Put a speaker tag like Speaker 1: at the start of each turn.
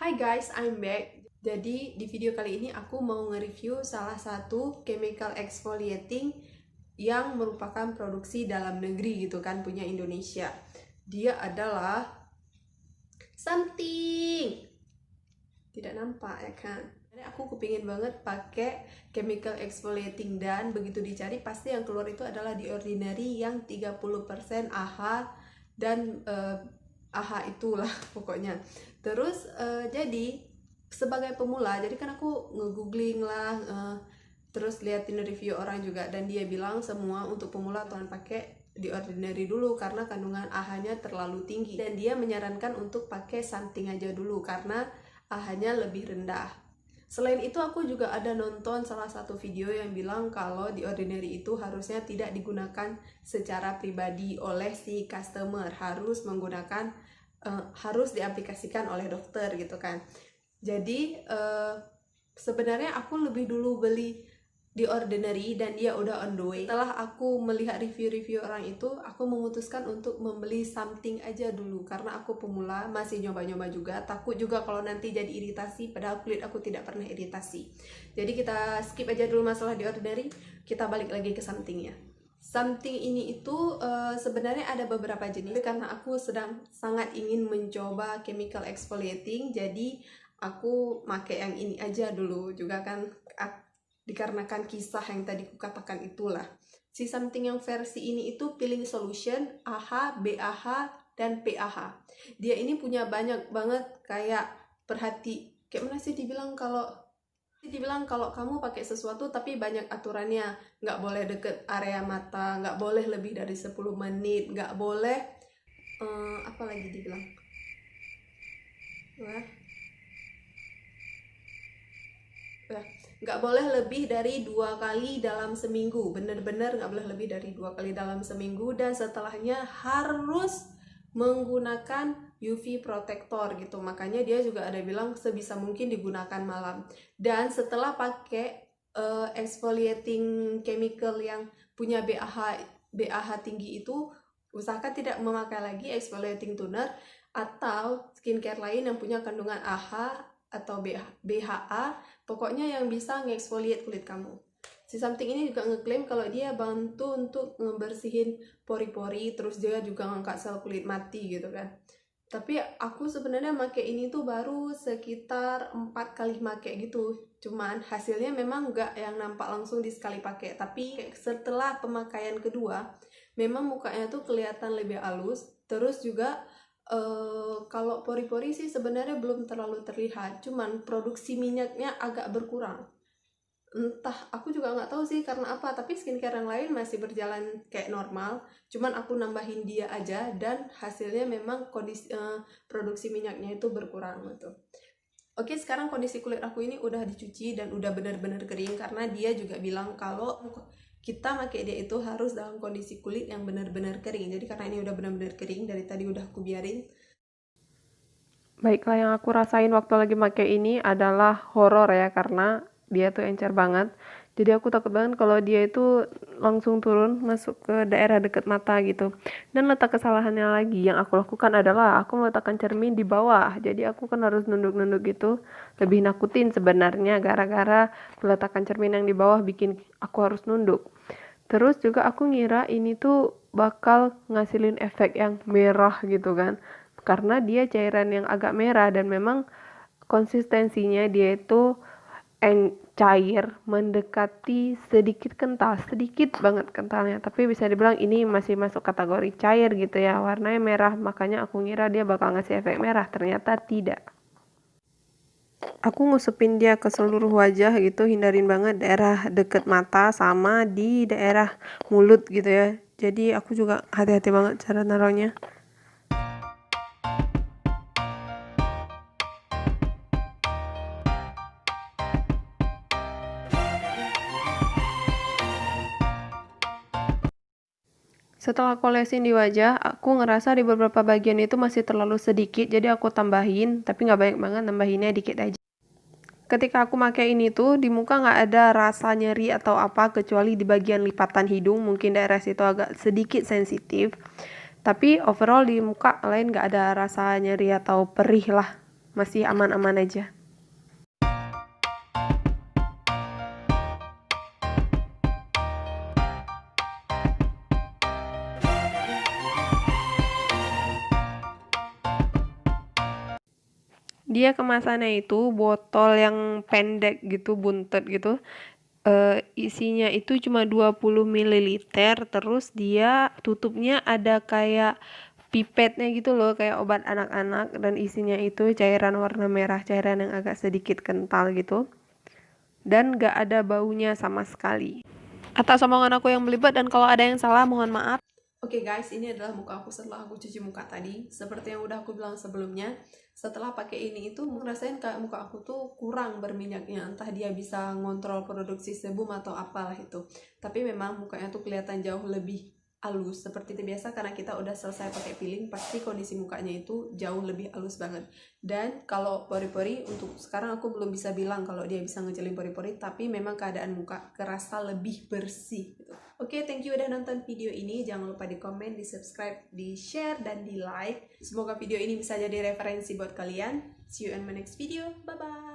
Speaker 1: Hi guys, I'm back. Jadi di video kali ini aku mau nge-review salah satu chemical exfoliating yang merupakan produksi dalam negeri gitu kan, punya Indonesia. Dia adalah something. Tidak nampak ya kan? Jadi aku kepingin banget pakai chemical exfoliating dan begitu dicari pasti yang keluar itu adalah The Ordinary yang 30% AHA dan AHA itulah pokoknya. Terus jadi sebagai pemula, jadi kan aku nge-googling lah, terus liatin review orang juga dan dia bilang semua untuk pemula jangan pakai The Ordinary dulu karena kandungan AHA-nya terlalu tinggi dan dia menyarankan untuk pakai something aja dulu karena AHA-nya lebih rendah. Selain itu aku juga ada nonton salah satu video yang bilang kalau The Ordinary itu harusnya tidak digunakan secara pribadi oleh si customer, harus menggunakan harus diaplikasikan oleh dokter gitu kan. Jadi sebenarnya aku lebih dulu beli The Ordinary dan dia udah on the way. Setelah aku melihat review-review orang itu, aku memutuskan untuk membeli something aja dulu karena aku pemula, masih nyoba-nyoba juga, takut juga kalau nanti jadi iritasi padahal kulit aku tidak pernah iritasi. Jadi kita skip aja dulu masalah The Ordinary, kita balik lagi ke somethingnya. Something ini itu sebenarnya ada beberapa jenis karena aku sedang sangat ingin mencoba chemical exfoliating, jadi aku pakai yang ini aja dulu juga kan, dikarenakan kisah yang tadi ku katakan itulah. Si something yang versi ini itu peeling solution AHA, BAH, dan PAH. Dia ini punya banyak banget kayak kayak mana sih dibilang kalau kamu pakai sesuatu tapi banyak aturannya, nggak boleh deket area mata, nggak boleh lebih dari 10 menit, nggak boleh apa lagi dibilang, wah nggak boleh lebih dari 2 kali dalam seminggu, bener-bener nggak boleh lebih dari 2 kali dalam seminggu, dan setelahnya harus menggunakan UV protector gitu. Makanya dia juga ada bilang sebisa mungkin digunakan malam. Dan setelah pakai exfoliating chemical yang punya BAH tinggi itu, usahakan tidak memakai lagi exfoliating toner atau skincare lain yang punya kandungan AHA atau BHA, pokoknya yang bisa nge-exfoliate kulit kamu. Si something ini juga ngeklaim kalau dia bantu untuk ngebersihin pori-pori, terus dia juga ngangkat sel kulit mati gitu kan. Tapi aku sebenarnya make ini tuh baru sekitar 4 kali make gitu. Cuman hasilnya memang nggak yang nampak langsung di sekali pakai, tapi setelah pemakaian kedua memang mukanya tuh kelihatan lebih halus. Terus juga kalau pori-pori sih sebenarnya belum terlalu terlihat, cuman produksi minyaknya agak berkurang. Entah, aku juga nggak tahu sih karena apa, tapi skincare yang lain masih berjalan kayak normal, cuman aku nambahin dia aja dan hasilnya memang produksi minyaknya itu berkurang gitu. Oke, sekarang kondisi kulit aku ini udah dicuci dan udah benar-benar kering karena dia juga bilang kalau kita pakai dia itu harus dalam kondisi kulit yang benar-benar kering. Jadi karena ini udah benar-benar kering, dari tadi udah aku biarin.
Speaker 2: Baiklah, yang aku rasain waktu lagi pakai ini adalah horor ya, karena dia tuh encer banget. Jadi aku takut banget kalau dia itu langsung turun masuk ke daerah dekat mata gitu. Dan letak kesalahannya lagi yang aku lakukan adalah aku meletakkan cermin di bawah. Jadi aku kan harus nunduk-nunduk gitu. Lebih nakutin sebenarnya gara-gara meletakkan cermin yang di bawah bikin aku harus nunduk. Terus juga aku ngira ini tuh bakal ngasilin efek yang merah gitu kan. Karena dia cairan yang agak merah dan memang konsistensinya dia itu cair mendekati sedikit kental, sedikit banget kentalnya, tapi bisa dibilang ini masih masuk kategori cair gitu ya, warnanya merah, makanya aku ngira dia bakal ngasih efek merah, ternyata tidak. Aku ngusupin dia ke seluruh wajah gitu, hindarin banget daerah deket mata sama di daerah mulut gitu ya, jadi aku juga hati-hati banget cara naruhnya. Setelah aku olesin di wajah, aku ngerasa di beberapa bagian itu masih terlalu sedikit, jadi aku tambahin, tapi nggak banyak banget, nambahinnya dikit aja. Ketika aku pakai ini tuh, di muka nggak ada rasa nyeri atau apa, kecuali di bagian lipatan hidung, mungkin daerah situ agak sedikit sensitif. Tapi overall di muka lain nggak ada rasa nyeri atau perih lah. masih aman-aman aja. Dia kemasannya itu botol yang pendek gitu, buntet gitu. Isinya itu cuma 20 ml, terus dia tutupnya ada kayak pipetnya gitu loh, kayak obat anak-anak, dan isinya itu cairan warna merah, cairan yang agak sedikit kental gitu. Dan gak ada baunya sama sekali. Atas omongan aku yang belibet, dan kalau ada yang salah mohon maaf.
Speaker 1: Oke guys, ini adalah muka aku setelah aku cuci muka tadi. Seperti yang udah aku bilang sebelumnya, setelah pakai ini itu ngerasain kayak muka aku tuh kurang berminyaknya. Entah dia bisa ngontrol produksi sebum atau apalah itu. Tapi memang mukanya tuh kelihatan jauh lebih halus seperti biasa, karena kita udah selesai pakai peeling, pasti kondisi mukanya itu jauh lebih halus banget. Dan kalau pori-pori, untuk sekarang aku belum bisa bilang kalau dia bisa ngejelin pori-pori, tapi memang keadaan muka kerasa lebih bersih gitu. Oke, thank you udah nonton video ini. Jangan lupa di komen, di subscribe, di share, dan di like. Semoga video ini bisa jadi referensi buat kalian. See you in my next video. Bye bye.